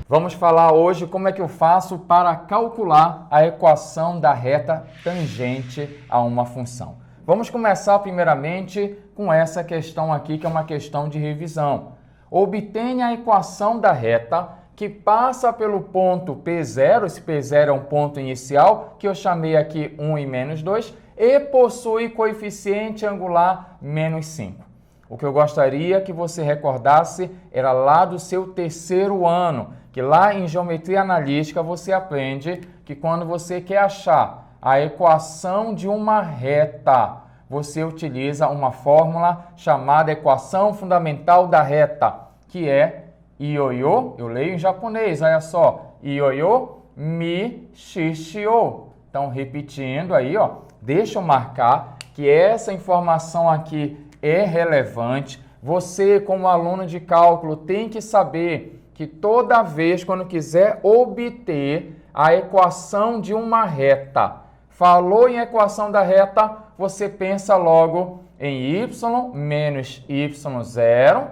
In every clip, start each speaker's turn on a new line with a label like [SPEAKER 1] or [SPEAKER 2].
[SPEAKER 1] Vamos falar hoje como é que eu faço para calcular a equação da reta tangente a uma função. Vamos começar primeiramente com essa questão aqui, que é uma questão de revisão. Obtenha a equação da reta que passa pelo ponto P0, esse P0 é um ponto inicial, que eu chamei aqui 1 e menos 2, e possui coeficiente angular menos 5. O que eu gostaria que você recordasse era lá do seu terceiro ano, que lá em geometria analítica você aprende que quando você quer achar a equação de uma reta, você utiliza uma fórmula chamada equação fundamental da reta, que é ioyo, eu leio em japonês, olha só, ioyo mi shishio. Então, repetindo aí, ó, deixa eu marcar que essa informação aqui é relevante. Você, como aluno de cálculo, tem que saber que toda vez quando quiser obter a equação de uma reta, falou em equação da reta, você pensa logo em y menos y0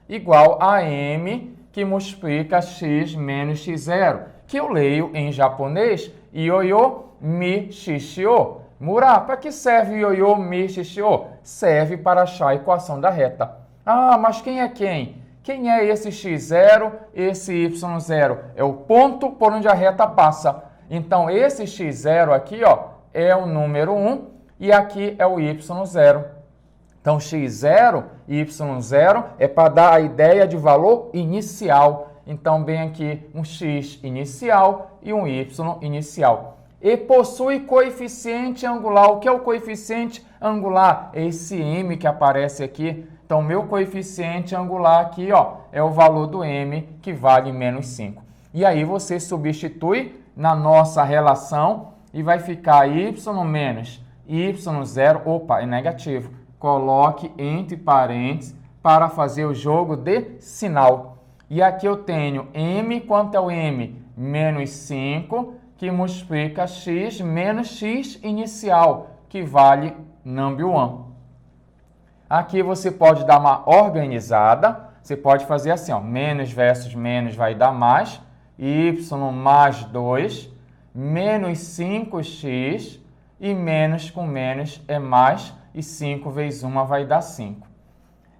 [SPEAKER 1] igual a m que multiplica x menos x0, que eu leio em japonês ioyo mi shishio. Mura, para que serve ioyo mi shishio? Serve para achar a equação da reta. Ah, mas quem é quem? Quem é esse x0, esse y0? É o ponto por onde a reta passa. Então, esse x0 aqui, ó, é o número 1 e aqui é o y0. Então, x0 e y0 é para dar a ideia de valor inicial. Então, bem aqui um x inicial e um y inicial. E possui coeficiente angular. O que é o coeficiente angular? É esse m que aparece aqui. Então, meu coeficiente angular aqui, ó, é o valor do m, que vale menos 5. E aí, você substitui na nossa relação e vai ficar y menos y0. Opa, é negativo. Coloque entre parênteses para fazer o jogo de sinal. E aqui eu tenho m, quanto é o m? Menos 5, que multiplica x menos x inicial, que vale number 1. Aqui você pode dar uma organizada, você pode fazer assim, ó, menos versus menos vai dar mais, y mais 2, menos 5x, e menos com menos é mais, e 5 vezes 1 vai dar 5.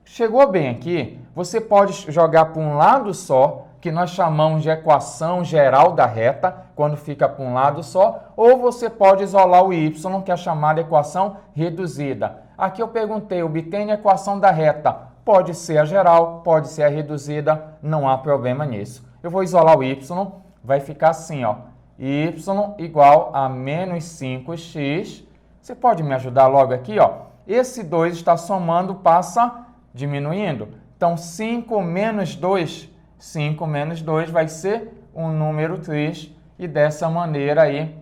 [SPEAKER 1] Chegou bem aqui, você pode jogar para um lado só, que nós chamamos de equação geral da reta, quando fica para um lado só, ou você pode isolar o y, que é a chamada equação reduzida. Aqui eu perguntei, obtenha a equação da reta. Pode ser a geral, pode ser a reduzida, não há problema nisso. Eu vou isolar o y, vai ficar assim, ó, y igual a menos 5x. Você pode me ajudar logo aqui, ó? Esse 2 está somando, passa diminuindo. Então, 5 menos 2 vai ser um número 3. E dessa maneira aí,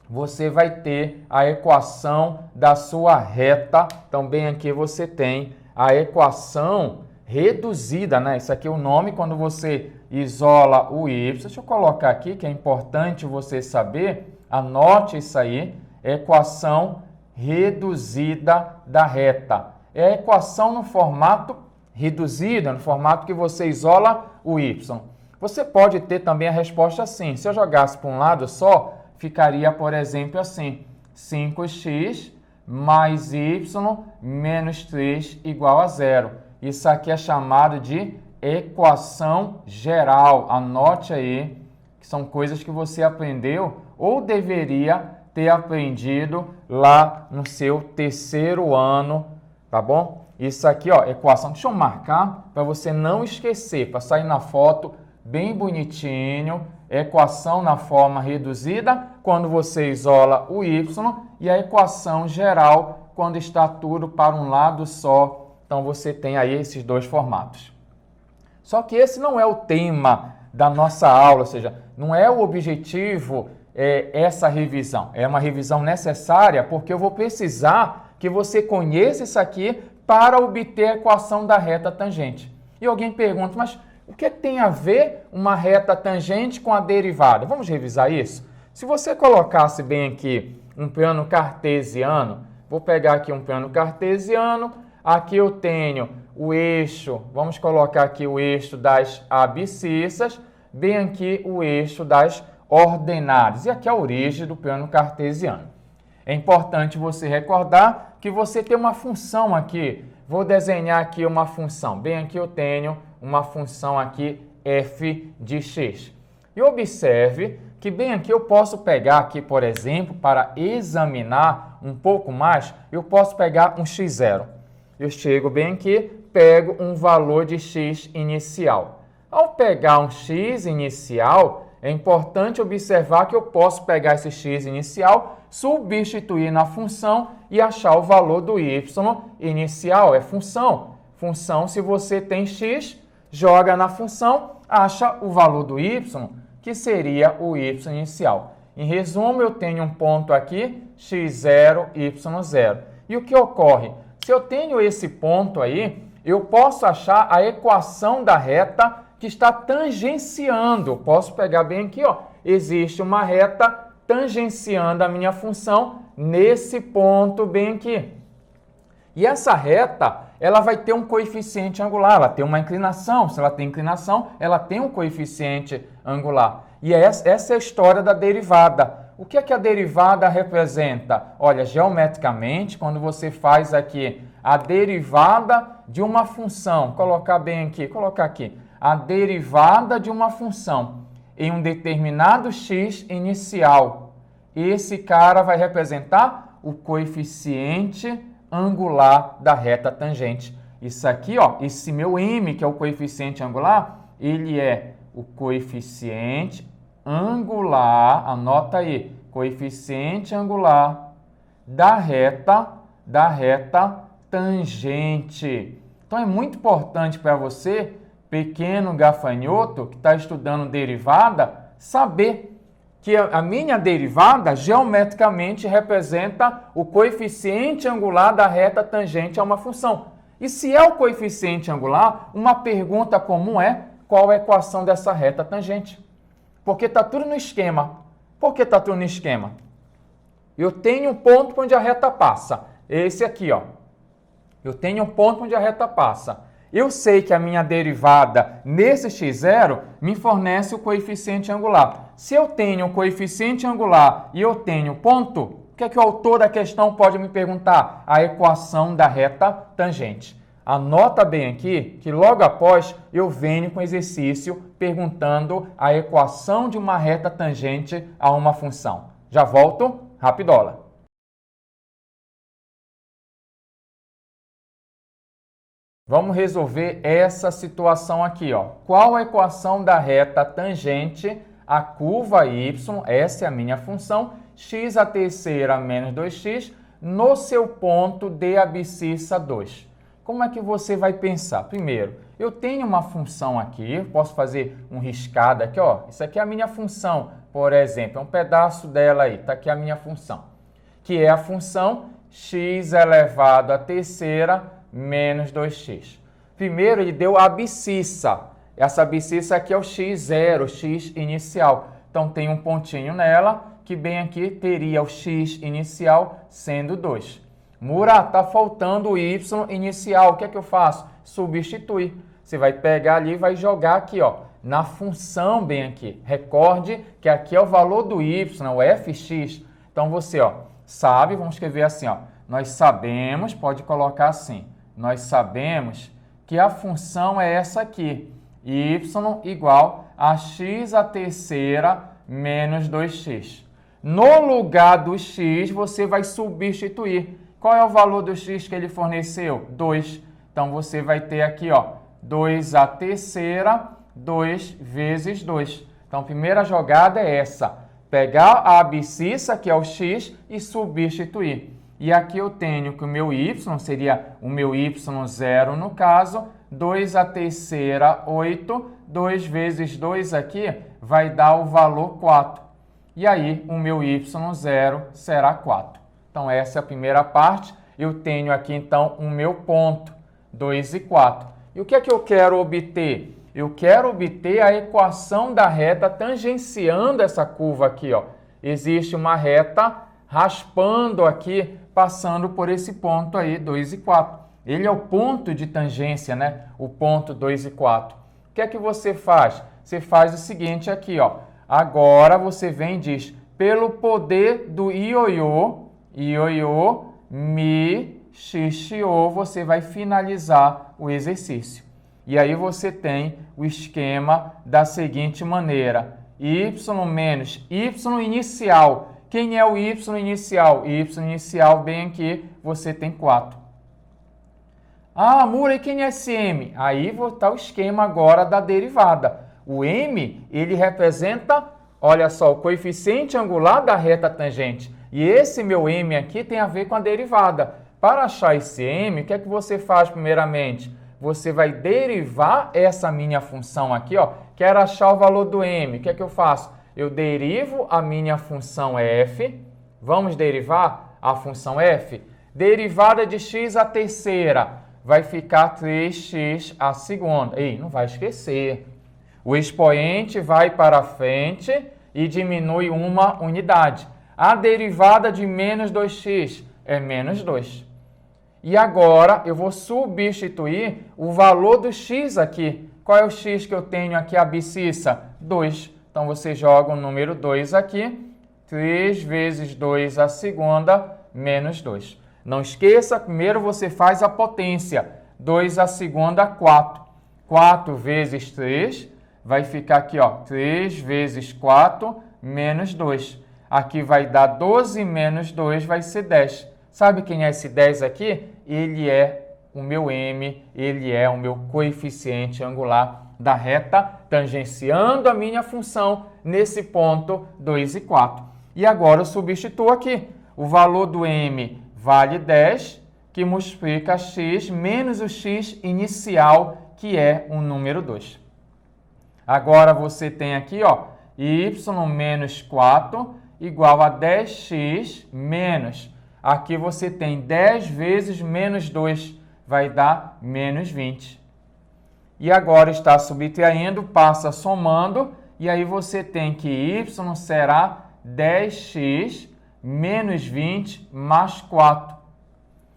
[SPEAKER 1] você vai ter a equação da sua reta. Então, bem aqui você tem a equação reduzida, né? Isso aqui é o nome quando você isola o y. Deixa eu colocar aqui, que é importante você saber. Anote isso aí. Equação reduzida da reta. É a equação no formato reduzida, no formato que você isola o y. Você pode ter também a resposta assim. Se eu jogasse para um lado só, ficaria, por exemplo, assim. 5x mais y menos 3 igual a 0. Isso aqui é chamado de equação geral. Anote aí, que são coisas que você aprendeu ou deveria ter aprendido lá no seu terceiro ano, tá bom? Isso aqui, ó, equação. Deixa eu marcar para você não esquecer, para sair na foto bem bonitinho. Equação na forma reduzida, quando você isola o y, e a equação geral, quando está tudo para um lado só. Então, você tem aí esses dois formatos. Só que esse não é o tema da nossa aula, ou seja, não é o objetivo essa revisão. É uma revisão necessária porque eu vou precisar que você conheça isso aqui para obter a equação da reta tangente. E alguém pergunta, mas o que tem a ver uma reta tangente com a derivada? Vamos revisar isso? Se você colocasse bem aqui um plano cartesiano, vou pegar aqui um plano cartesiano, aqui eu tenho o eixo, vamos colocar aqui o eixo das abscissas, bem aqui o eixo das ordenadas. E aqui a origem do plano cartesiano. É importante você recordar que você tem uma função aqui. Vou desenhar aqui uma função. Bem aqui eu tenho uma função aqui f de x. E observe que bem aqui eu posso pegar aqui, por exemplo, para examinar um pouco mais, eu posso pegar um x0. Eu chego bem aqui, pego um valor de x inicial. Ao pegar um x inicial, é importante observar que eu posso pegar esse x inicial, substituir na função e achar o valor do y inicial. É função. Função, se você tem x, joga na função, acha o valor do y, que seria o y inicial. Em resumo, eu tenho um ponto aqui, x0, y0. E o que ocorre? Se eu tenho esse ponto aí, eu posso achar a equação da reta que está tangenciando. Posso pegar bem aqui, ó. Existe uma reta tangenciando a minha função nesse ponto bem aqui. E essa reta, ela vai ter um coeficiente angular, ela tem uma inclinação. Se ela tem inclinação, ela tem um coeficiente angular. E essa é a história da derivada. O que é que a derivada representa? Olha, geometricamente, quando você faz aqui a derivada de uma função, colocar bem aqui, colocar aqui, a derivada de uma função em um determinado x inicial, esse cara vai representar o coeficiente angular da reta tangente. Isso aqui, ó, esse meu m, que é o coeficiente angular, ele é o coeficiente angular, anota aí, coeficiente angular da reta tangente. Então é muito importante para você, pequeno gafanhoto que está estudando derivada, saber que a minha derivada geometricamente representa o coeficiente angular da reta tangente a uma função. E se é o coeficiente angular, uma pergunta comum é qual é a equação dessa reta tangente? Porque está tudo no esquema. Por que está tudo no esquema? Eu tenho um ponto onde a reta passa. Esse aqui, ó. Eu tenho um ponto onde a reta passa. Eu sei que a minha derivada nesse x0 me fornece o coeficiente angular. Se eu tenho o coeficiente angular e eu tenho ponto, o que é que o autor da questão pode me perguntar? A equação da reta tangente. Anota bem aqui que logo após eu venho com o exercício perguntando a equação de uma reta tangente a uma função. Já volto, rapidola. Vamos resolver essa situação aqui, ó. Qual a equação da reta tangente à curva y, essa é a minha função, x à terceira menos 2x, no seu ponto de abscissa 2. Como é que você vai pensar? Primeiro, eu tenho uma função aqui, posso fazer um riscado aqui, ó. Isso aqui é a minha função, por exemplo, é um pedaço dela aí, tá aqui a minha função, que é a função x elevado à terceira menos 2x. Primeiro, ele deu a abscissa. Essa abscissa aqui é o x0, x inicial. Então, tem um pontinho nela, que bem aqui teria o x inicial sendo 2. Murat, está faltando o y inicial. O que é que eu faço? Substituir. Você vai pegar ali e vai jogar aqui, ó, na função bem aqui. Recorde que aqui é o valor do y, o fx. Então, você, ó, sabe, vamos escrever assim, ó. Nós sabemos, pode colocar assim, nós sabemos que a função é essa aqui, y igual a x à terceira menos 2x. No lugar do x, você vai substituir. Qual é o valor do x que ele forneceu? 2. Então, você vai ter aqui, ó, 2 à terceira, 2 vezes 2. Então, a primeira jogada é essa. Pegar a abscissa, que é o x, e substituir. E aqui eu tenho que o meu y, seria o meu y0 no caso, 2 à terceira, 8, 2 vezes 2 aqui vai dar o valor 4. E aí o meu y0 será 4. Então essa é a primeira parte. Eu tenho aqui então o meu ponto, 2 e 4. E o que é que eu quero obter? Eu quero obter a equação da reta tangenciando essa curva aqui, ó. Existe uma reta raspando aqui, passando por esse ponto aí, 2 e 4. Ele é o ponto de tangência, né? O ponto 2 e 4. O que é que você faz? você faz o seguinte aqui, ó. Agora você vem e diz, pelo poder do ioiô, ioiô, mi, xixi-ô, você vai finalizar o exercício. E aí você tem o esquema da seguinte maneira, y menos y inicial. Quem é o y inicial? Y inicial, bem aqui, você tem 4. Ah, Mura, e quem é esse m? Aí está o esquema agora da derivada. O m, ele representa, olha só, o coeficiente angular da reta tangente. E esse meu m aqui tem a ver com a derivada. Para achar esse m, o que é que você faz primeiramente? Você vai derivar essa minha função aqui, ó. Quero achar o valor do m. O que é que eu faço? Eu derivo a minha função f. Vamos derivar a função f? Derivada de x à terceira vai ficar 3x à segunda. Ei, não vai esquecer. O expoente vai para frente e diminui uma unidade. A derivada de menos 2x é menos 2. E agora eu vou substituir o valor do x aqui. Qual é o x que eu tenho aqui abscissa? 2. Então você joga o número 2 aqui. 3 vezes 2 à segunda, menos 2. Não esqueça, primeiro você faz a potência. 2 à segunda, 4. 4 vezes 3 vai ficar aqui, ó. 3 vezes 4, menos 2. Aqui vai dar 12 menos 2, vai ser 10. Sabe quem é esse 10 aqui? Ele é o meu m, ele é o meu coeficiente angular da reta tangenciando a minha função nesse ponto 2 e 4. E agora eu substituo aqui. O valor do m vale 10, que multiplica x menos o x inicial, que é o número 2. Agora você tem aqui, ó, y menos 4 igual a 10x menos. Aqui você tem 10 vezes menos 2, vai dar menos 20. E agora está subtraindo, passa somando, e aí você tem que y será 10x menos 20 mais 4.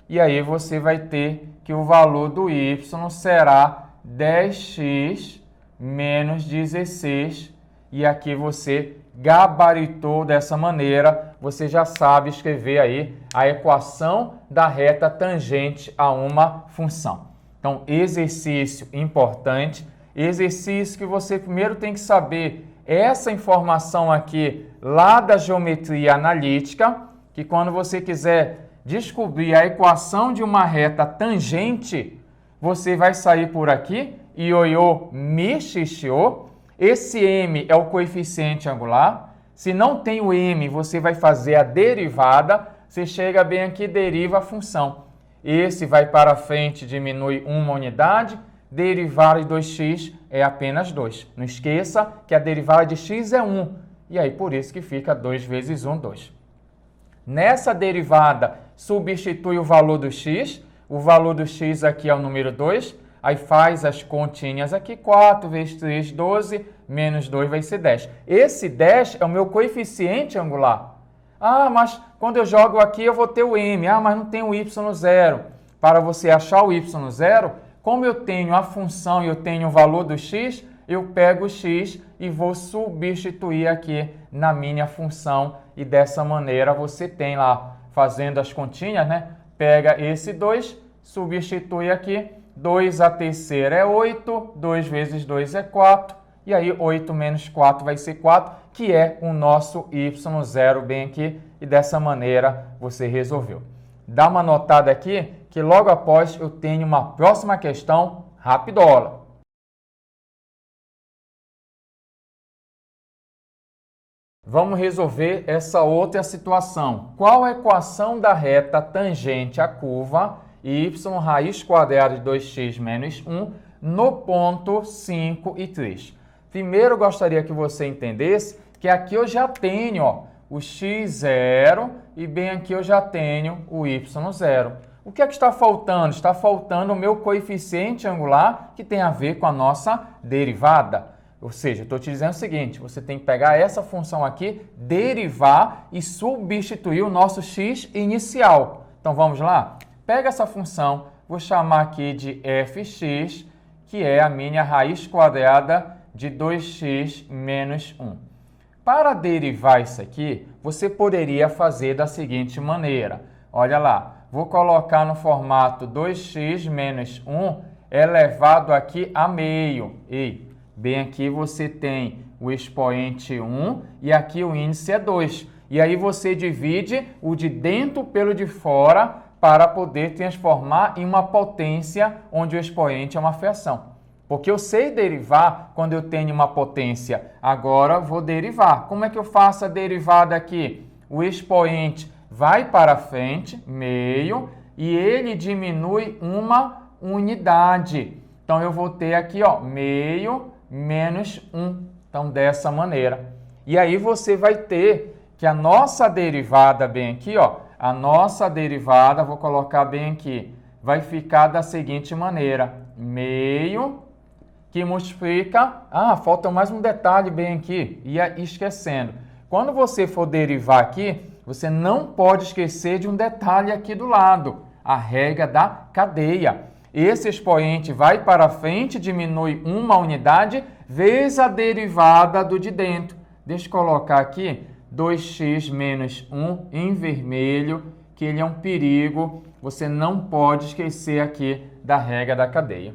[SPEAKER 1] E aí você vai ter que o valor do y será 10x menos 16. E aqui você gabaritou dessa maneira, você já sabe escrever aí a equação da reta tangente a uma função. Então, exercício importante, exercício que você primeiro tem que saber essa informação aqui lá da geometria analítica, que quando você quiser descobrir a equação de uma reta tangente, você vai sair por aqui, ioiô, mi, xixô. Esse m é o coeficiente angular. Se não tem o m, você vai fazer a derivada. Você chega bem aqui, deriva a função. Esse vai para frente, diminui uma unidade. Derivada de 2x é apenas 2. Não esqueça que a derivada de x é 1. E aí, por isso que fica 2 vezes 1, 2. Nessa derivada, substitui o valor do x. O valor do x aqui é o número 2. Aí faz as continhas aqui, 4 vezes 3, 12, menos 2 vai ser 10. Esse 10 é o meu coeficiente angular. Ah, mas quando eu jogo aqui eu vou ter o m. Ah, mas não tem o y0. Para você achar o y0, como eu tenho a função e eu tenho o valor do x, eu pego o x e vou substituir aqui na minha função. E dessa maneira você tem lá, fazendo as continhas, né? Pega esse 2, substitui aqui. 2 à terceira é 8, 2 vezes 2 é 4, e aí 8 menos 4 vai ser 4, que é o nosso y0 bem aqui, e dessa maneira você resolveu. Dá uma notada aqui, que logo após eu tenho uma próxima questão rapidola. Vamos resolver essa outra situação. Qual a equação da reta tangente à curva y raiz quadrada de 2x menos 1 no ponto 5 e 3. Primeiro, eu gostaria que você entendesse que aqui eu já tenho, ó, o x0 e bem aqui eu já tenho o y0. O que é que está faltando? Está faltando o meu coeficiente angular que tem a ver com a nossa derivada. Ou seja, eu estou te dizendo o seguinte, você tem que pegar essa função aqui, derivar e substituir o nosso x inicial. Então vamos lá? Pega essa função, vou chamar aqui de fx, que é a minha raiz quadrada de 2x menos 1. Para derivar isso aqui, você poderia fazer da seguinte maneira. Olha lá, vou colocar no formato 2x menos 1 elevado aqui a meio. E bem aqui você tem o expoente 1 e aqui o índice é 2. E aí você divide o de dentro pelo de fora para poder transformar em uma potência onde o expoente é uma fração. Porque eu sei derivar quando eu tenho uma potência. Agora vou derivar. Como é que eu faço a derivada aqui? O expoente vai para frente, meio, e ele diminui uma unidade. Então eu vou ter aqui, ó, meio menos 1. Então dessa maneira. E aí você vai ter que a nossa derivada bem aqui, ó, a nossa derivada, vou colocar bem aqui, vai ficar da seguinte maneira. Meio que multiplica... falta mais um detalhe bem aqui, ia esquecendo. Quando você for derivar aqui, você não pode esquecer de um detalhe aqui do lado, a regra da cadeia. Esse expoente vai para frente, diminui uma unidade, vezes a derivada do de dentro. Deixa eu colocar aqui 2x menos 1 em vermelho, que ele é um perigo. Você não pode esquecer aqui da regra da cadeia.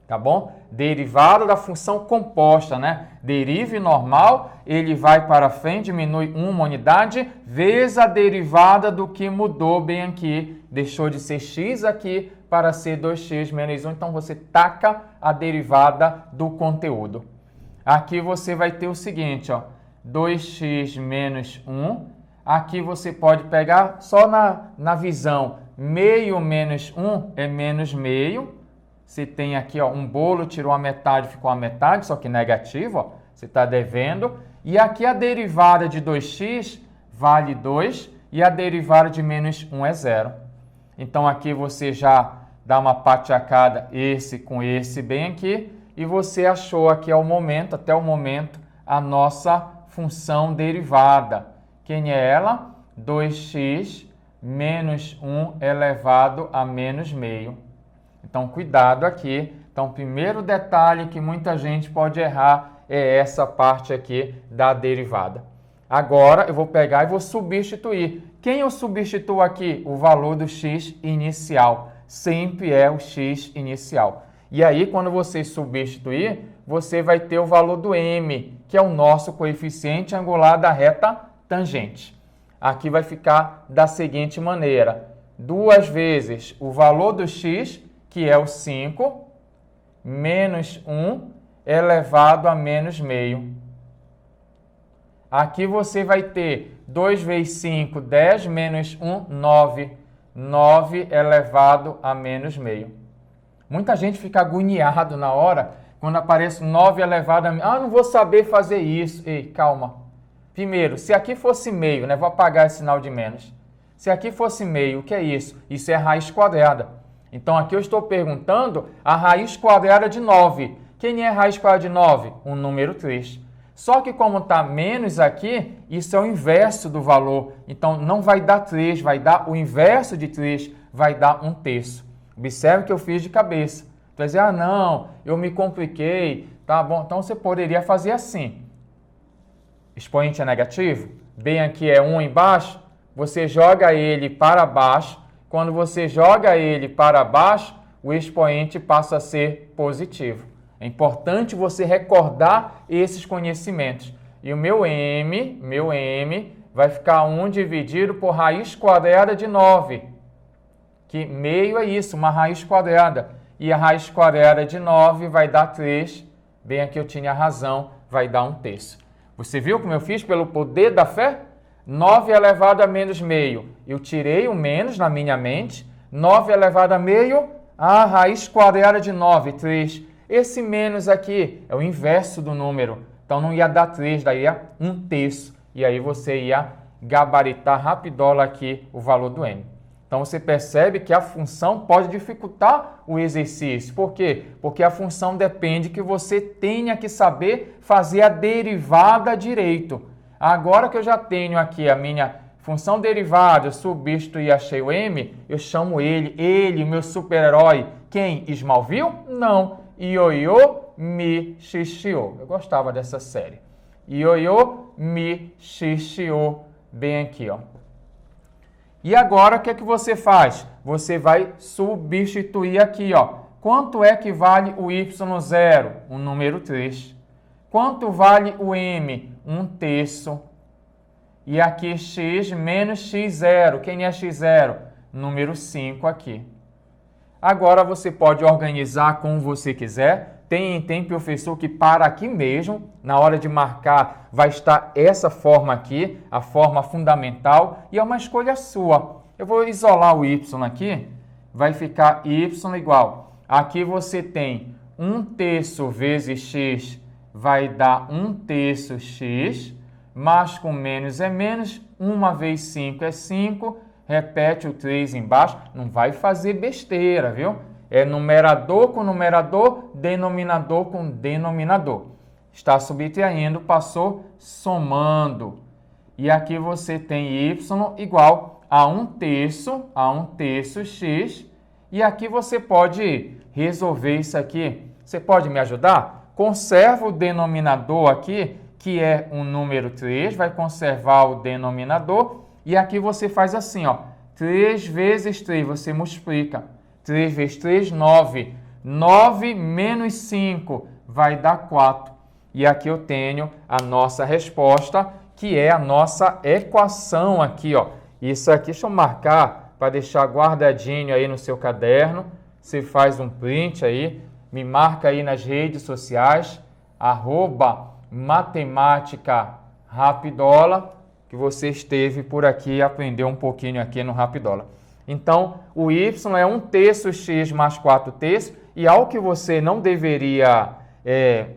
[SPEAKER 1] Tá bom? Derivada da função composta, né? Derive normal, ele vai para frente, diminui uma unidade, vezes a derivada do que mudou bem aqui. Deixou de ser x aqui para ser 2x menos 1. Então, você taca a derivada do conteúdo. Aqui você vai ter o seguinte, ó, 2x menos 1. Aqui você pode pegar só na visão, meio menos 1 é menos meio. Você tem aqui, ó, um bolo, tirou a metade, ficou a metade, só que negativo, ó, você está devendo. E aqui a derivada de 2x vale 2 e a derivada de menos 1 é 0. Então aqui você já dá uma patiacada esse com esse bem aqui e você achou aqui ao momento, até o momento, a nossa função derivada. Quem é ela? 2x menos 1 elevado a menos meio. Então, cuidado aqui. Então, o primeiro detalhe que muita gente pode errar é essa parte aqui da derivada. Agora, eu vou pegar e vou substituir. Quem eu substituo aqui? O valor do x inicial. Sempre é o x inicial. E aí, quando você substituir, você vai ter o valor do m, que é o nosso coeficiente angular da reta tangente. Aqui vai ficar da seguinte maneira. 2 vezes o valor do x, que é o 5, menos 1 elevado a menos meio. Aqui você vai ter 2 vezes 5, 10, menos 1, 9. 9 elevado a menos meio. Muita gente fica agoniado na hora, quando aparece 9 elevado a meio. Não vou saber fazer isso. Ei, calma. Primeiro, se aqui fosse meio, né? Vou apagar esse sinal de menos. Se aqui fosse meio, o que é isso? Isso é raiz quadrada. Então, aqui eu estou perguntando a raiz quadrada de 9. Quem é a raiz quadrada de 9? O número 3. Só que como está menos aqui, isso é o inverso do valor. Então, não vai dar 3, vai dar o inverso de 3, vai dar 1/3. Observe que eu fiz de cabeça. Vai dizer, não, eu me compliquei. Tá bom, então você poderia fazer assim. Expoente é negativo, bem aqui é 1 embaixo, você joga ele para baixo. Quando você joga ele para baixo, o expoente passa a ser positivo. É importante você recordar esses conhecimentos. E o meu m vai ficar 1 dividido por raiz quadrada de 9. Que meio é isso, uma raiz quadrada. E a raiz quadrada de 9 vai dar 3. Bem aqui eu tinha razão, vai dar 1/3. Você viu como eu fiz pelo poder da fé? 9 elevado a menos meio. Eu tirei o menos na minha mente. 9 elevado a meio, a raiz quadrada de 9, 3. Esse menos aqui é o inverso do número. Então não ia dar 3, daria 1/3. E aí você ia gabaritar rapidola aqui o valor do m. Então você percebe que a função pode dificultar o exercício. Por quê? Porque a função depende que você tenha que saber fazer a derivada direito. Agora que eu já tenho aqui a minha função derivada, eu substituí e achei o m, eu chamo ele, o meu super-herói. Quem? Smallville? Não. Ioiô mi, xixi-o. Eu gostava dessa série. Ioiô, mi, xixi-o. Bem aqui, ó. E agora, o que é que você faz? Você vai substituir aqui, ó. Quanto é que vale o y0? O número 3. Quanto vale o m? 1/3. E aqui x menos x0. Quem é x0? Número 5 aqui. Agora você pode organizar como você quiser. Tem professor que para aqui mesmo, na hora de marcar, vai estar essa forma aqui, a forma fundamental, e é uma escolha sua. Eu vou isolar o y aqui, vai ficar y igual. Aqui você tem 1/3 vezes x, vai dar 1/3 x, mais com menos é menos, 1 vezes 5 é 5, repete o 3 embaixo, não vai fazer besteira, viu? É numerador com numerador, denominador com denominador. Está subtraindo, passou somando. E aqui você tem y igual a 1/3 x. E aqui você pode resolver isso aqui. Você pode me ajudar? Conserva o denominador aqui, que é um número 3, vai conservar o denominador. E aqui você faz assim, ó, 3 vezes 3, você multiplica. 3 vezes 3, 9. 9 menos 5 vai dar 4. E aqui eu tenho a nossa resposta, que é a nossa equação aqui, ó. Isso aqui, deixa eu marcar para deixar guardadinho aí no seu caderno. Você faz um print aí, me marca aí nas redes sociais, @matemática Rapidola, que você esteve por aqui e aprendeu um pouquinho aqui no Rapidola. Então, o y é 1/3 x mais 4/3, e algo que você não deveria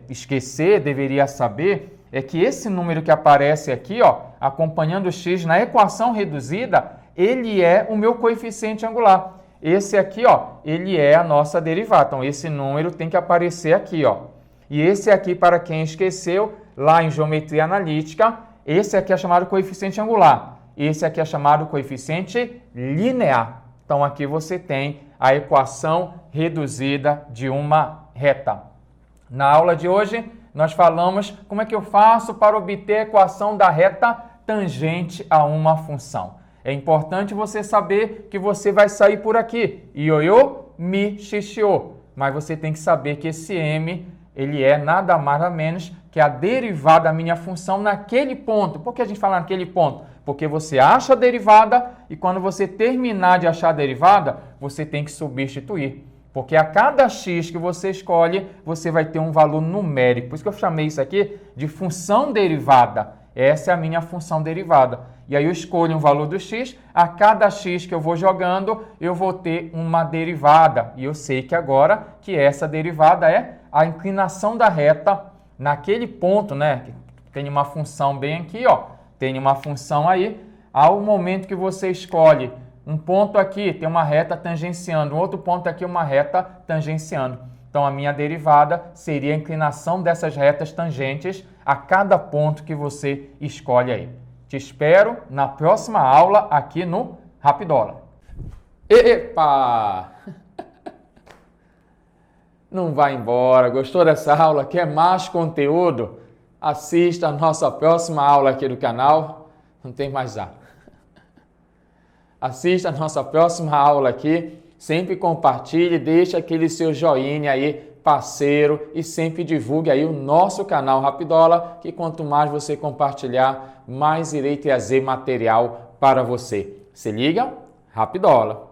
[SPEAKER 1] esquecer, deveria saber, é que esse número que aparece aqui, ó, acompanhando o x na equação reduzida, ele é o meu coeficiente angular. Esse aqui, ó, ele é a nossa derivada. Então, esse número tem que aparecer aqui, ó. E esse aqui, para quem esqueceu, lá em geometria analítica, esse aqui é chamado coeficiente angular. Esse aqui é chamado coeficiente linear. Então, aqui você tem a equação reduzida de uma reta. Na aula de hoje, nós falamos como é que eu faço para obter a equação da reta tangente a uma função. É importante você saber que você vai sair por aqui, ioiô, mi, xixi-ô. Mas você tem que saber que esse m, ele é nada mais nada menos que a derivada da minha função naquele ponto. Por que a gente fala naquele ponto? Porque você acha a derivada e quando você terminar de achar a derivada, você tem que substituir. Porque a cada x que você escolhe, você vai ter um valor numérico. Por isso que eu chamei isso aqui de função derivada. Essa é a minha função derivada. E aí eu escolho um valor do x, a cada x que eu vou jogando, eu vou ter uma derivada. E eu sei que agora que essa derivada é a inclinação da reta naquele ponto, né? Tem uma função bem aqui, ó. Tem uma função aí. Ao momento que você escolhe um ponto aqui, tem uma reta tangenciando, um outro ponto aqui, uma reta tangenciando. Então, a minha derivada seria a inclinação dessas retas tangentes a cada ponto que você escolhe aí. Te espero na próxima aula aqui no Rapidola. Epa! Não vai embora. Gostou dessa aula? Quer mais conteúdo? Assista a nossa próxima aula aqui do canal. Não tem mais nada. Assista a nossa próxima aula aqui. Sempre compartilhe, deixe aquele seu joinha aí, parceiro, e sempre divulgue aí o nosso canal Rapidola, que quanto mais você compartilhar, mais irei trazer material para você. Se liga? Rapidola!